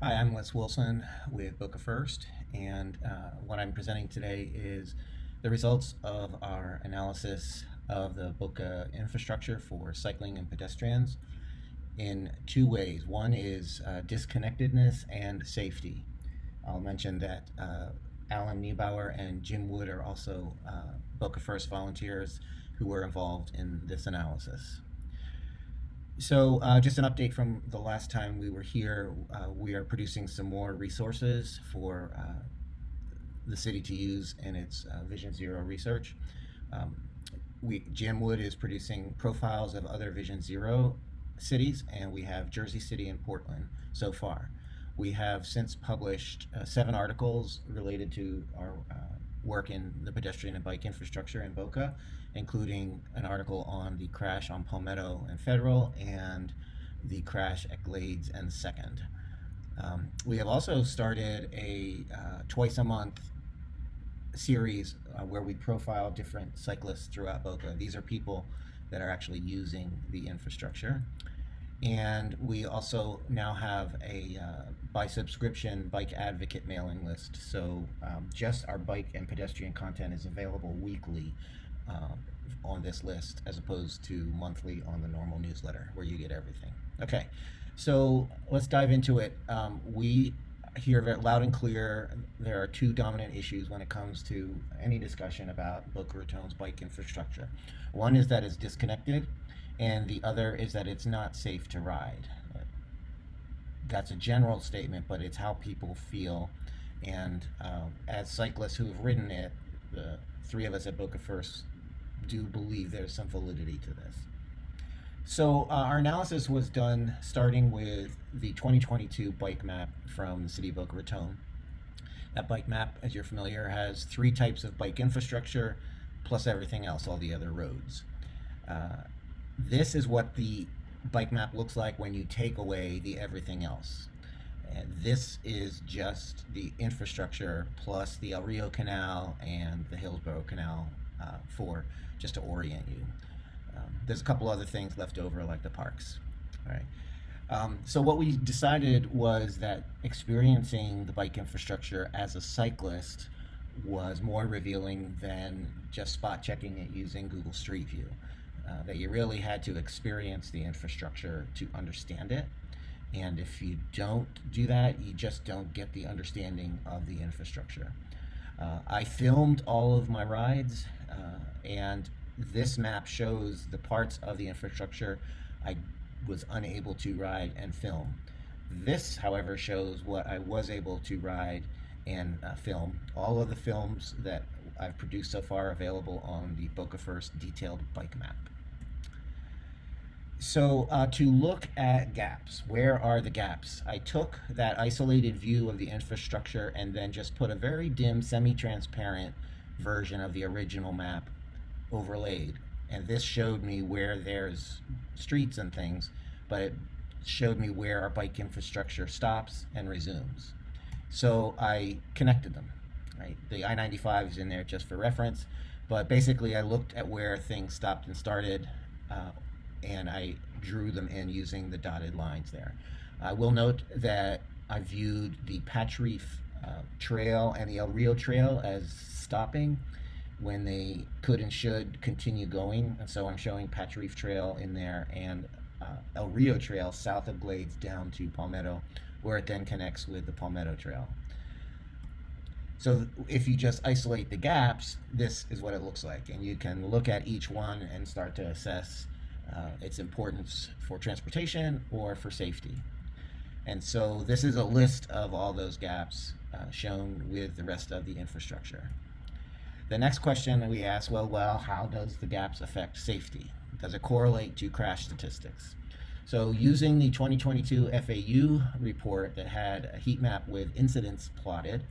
Hi, I'm Wes Wilson with BocaFirst, and what I'm presenting today is the results of our analysis of the Boca infrastructure for cycling and pedestrians in two ways. One is disconnectedness and safety. I'll mention that Alan Niebauer and Jim Wood are also BocaFirst volunteers who were involved in this analysis. So just an update from the last time we were here. We are producing some more resources for the city to use in its Vision Zero research. Jim Wood is producing profiles of other Vision Zero cities, and we have Jersey City and Portland so far. We have since published 7 articles related to our work in the pedestrian and bike infrastructure in Boca, including an article on the crash on Palmetto and Federal and the crash at Glades and 2nd. We have also started a twice a month series where we profile different cyclists throughout Boca. These are people that are actually using the infrastructure. And we also now have a by subscription bike advocate mailing list. So just our bike and pedestrian content is available weekly on this list, as opposed to monthly on the normal newsletter where you get everything. Okay, so let's dive into it. We hear very loud and clear there are 2 dominant issues when it comes to any discussion about Boca Raton's bike infrastructure. One is that it's disconnected, and the other is that it's not safe to ride. That's a general statement, but it's how people feel. And as cyclists who have ridden it, the 3 of us at BocaFirst do believe there's some validity to this. So our analysis was done starting with the 2022 bike map from the city of Boca Raton. That bike map, as you're familiar, has 3 types of bike infrastructure, plus everything else, all the other roads. This is what the bike map looks like when you take away the everything else. And this is just the infrastructure plus the El Rio Canal and the Hillsborough Canal for just to orient you. There's a couple other things left over like the parks. All right. So what we decided was that experiencing the bike infrastructure as a cyclist was more revealing than just spot checking it using Google Street View. That you really had to experience the infrastructure to understand it. And if you don't do that, you just don't get the understanding of the infrastructure. I filmed all of my rides, and this map shows the parts of the infrastructure I was unable to ride and film. This, however, shows what I was able to ride and film. All of the films that I've produced so far are available on the BocaFirst detailed bike map. So to look at gaps, where are the gaps? I took that isolated view of the infrastructure and then just put a very dim, semi-transparent version of the original map overlaid. And this showed me where there's streets and things, but it showed me where our bike infrastructure stops and resumes. So I connected them, right? The I-95 is in there just for reference, but basically I looked at where things stopped and started, and I drew them in using the dotted lines there. I will note that I viewed the Patch Reef Trail and the El Rio Trail as stopping when they could and should continue going, and so I'm showing Patch Reef Trail in there and El Rio Trail south of Glades down to Palmetto, where it then connects with the Palmetto Trail. So if you just isolate the gaps, this is what it looks like, and you can look at each one and start to assess its importance for transportation or for safety. And so this is a list of all those gaps shown with the rest of the infrastructure. The next question that we ask, well, how does the gaps affect safety? Does it correlate to crash statistics? So using the 2022 FAU report that had a heat map with incidents plotted,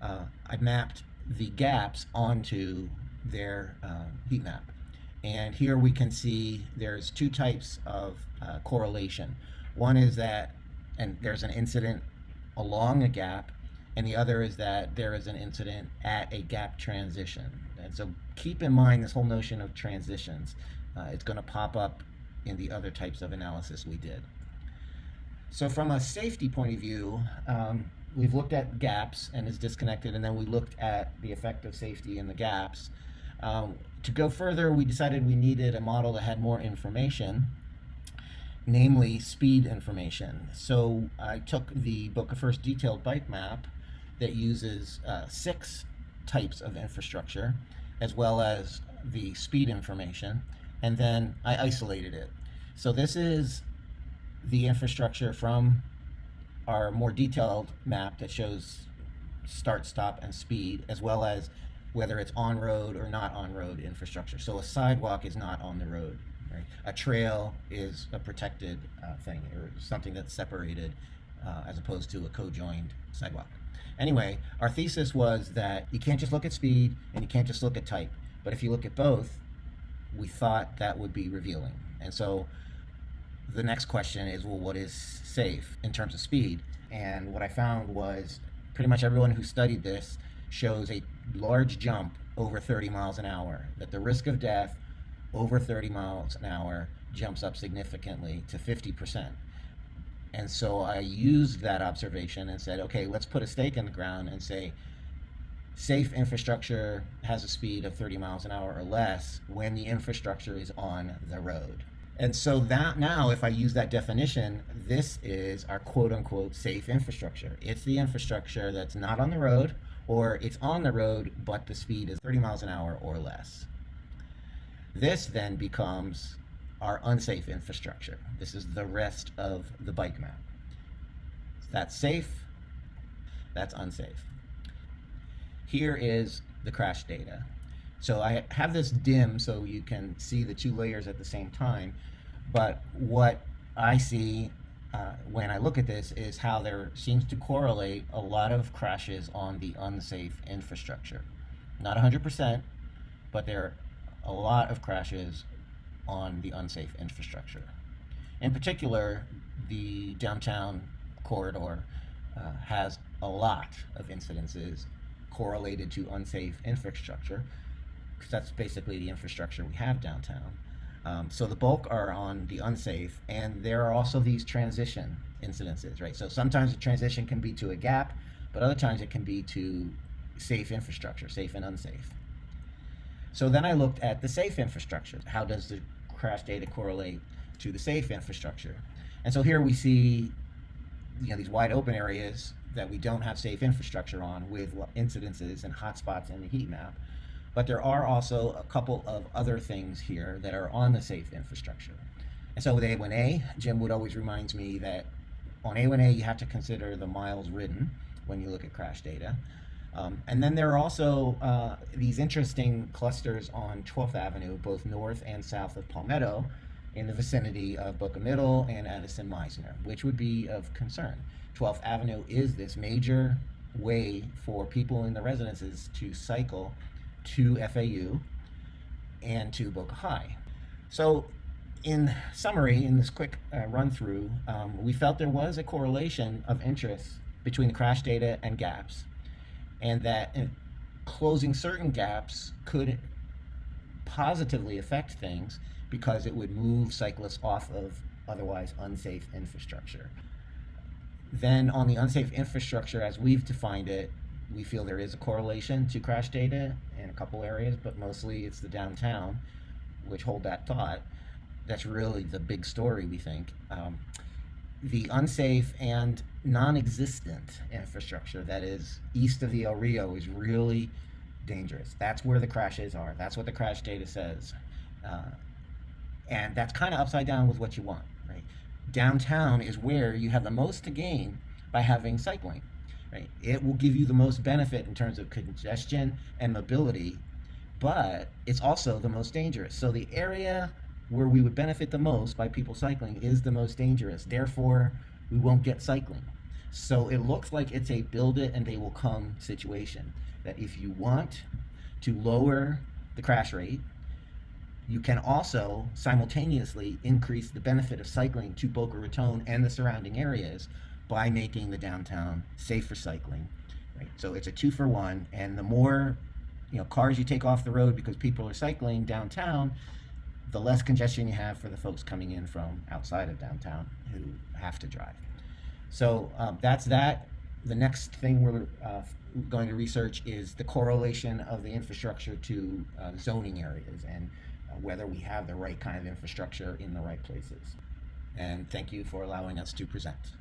I mapped the gaps onto their heat map. And here we can see there's 2 types of correlation. One is that there's an incident along a gap, and the other is that there is an incident at a gap transition. And so keep in mind this whole notion of transitions. It's going to pop up in the other types of analysis we did. So from a safety point of view, we've looked at gaps and is disconnected, and then we looked at the effect of safety in the gaps. To go further, we decided we needed a model that had more information, namely speed information. So I took the BocaFirst detailed bike map that uses 6 types of infrastructure, as well as the speed information, and then I isolated it. So this is the infrastructure from our more detailed map that shows start, stop, and speed, as well as whether it's on-road or not on-road infrastructure. So a sidewalk is not on the road, right? A trail is a protected thing, or something that's separated as opposed to a co-joined sidewalk. Anyway, our thesis was that you can't just look at speed and you can't just look at type, but if you look at both, we thought that would be revealing. And so the next question is, well, what is safe in terms of speed? And what I found was pretty much everyone who studied this shows a large jump over 30 miles an hour, that the risk of death over 30 miles an hour jumps up significantly to 50%. And so I used that observation and said, okay, let's put a stake in the ground and say safe infrastructure has a speed of 30 miles an hour or less when the infrastructure is on the road. And so that now, if I use that definition, this is our quote-unquote safe infrastructure. It's the infrastructure that's not on the road, or it's on the road, but the speed is 30 miles an hour or less. This then becomes our unsafe infrastructure. This is the rest of the bike map. That's safe, that's unsafe. Here is the crash data. So I have this dim so you can see the 2 layers at the same time, but what I see when I look at this is how there seems to correlate a lot of crashes on the unsafe infrastructure. Not 100%, but there are a lot of crashes on the unsafe infrastructure. In particular, the downtown corridor has a lot of incidences correlated to unsafe infrastructure, because that's basically the infrastructure we have downtown. So the bulk are on the unsafe, and there are also these transition incidences, right? So sometimes the transition can be to a gap, but other times it can be to safe infrastructure, safe and unsafe. So then I looked at the safe infrastructure. How does the crash data correlate to the safe infrastructure? And so here we see, these wide open areas that we don't have safe infrastructure on, with incidences and hotspots in the heat map. But there are also a couple of other things here that are on the safe infrastructure. And so with A1A, Jim Wood always reminds me that on A1A you have to consider the miles ridden when you look at crash data. And then there are also these interesting clusters on 12th Avenue, both north and south of Palmetto, in the vicinity of Boca Middle and Addison Meisner, which would be of concern. 12th Avenue is this major way for people in the residences to cycle to FAU and to Boca High. So in summary, in this quick run through, we felt there was a correlation of interest between the crash data and gaps, and that closing certain gaps could positively affect things because it would move cyclists off of otherwise unsafe infrastructure. Then on the unsafe infrastructure, as we've defined it, we feel there is a correlation to crash data in a couple areas, but mostly it's the downtown, which hold that thought. That's really the big story, we think. The unsafe and non-existent infrastructure that is east of the El Rio is really dangerous. That's where the crashes are. That's what the crash data says. And that's kind of upside down with what you want, right? Downtown is where you have the most to gain by having cycling, right? It will give you the most benefit in terms of congestion and mobility, but it's also the most dangerous. So the area where we would benefit the most by people cycling is the most dangerous. Therefore, we won't get cycling. So it looks like it's a build it and they will come situation, that if you want to lower the crash rate, you can also simultaneously increase the benefit of cycling to Boca Raton and the surrounding areas by making the downtown safe for cycling. Right? So it's a 2-for-1, and the more cars you take off the road because people are cycling downtown, the less congestion you have for the folks coming in from outside of downtown who have to drive. So that's that. The next thing we're going to research is the correlation of the infrastructure to zoning areas and whether we have the right kind of infrastructure in the right places. And thank you for allowing us to present.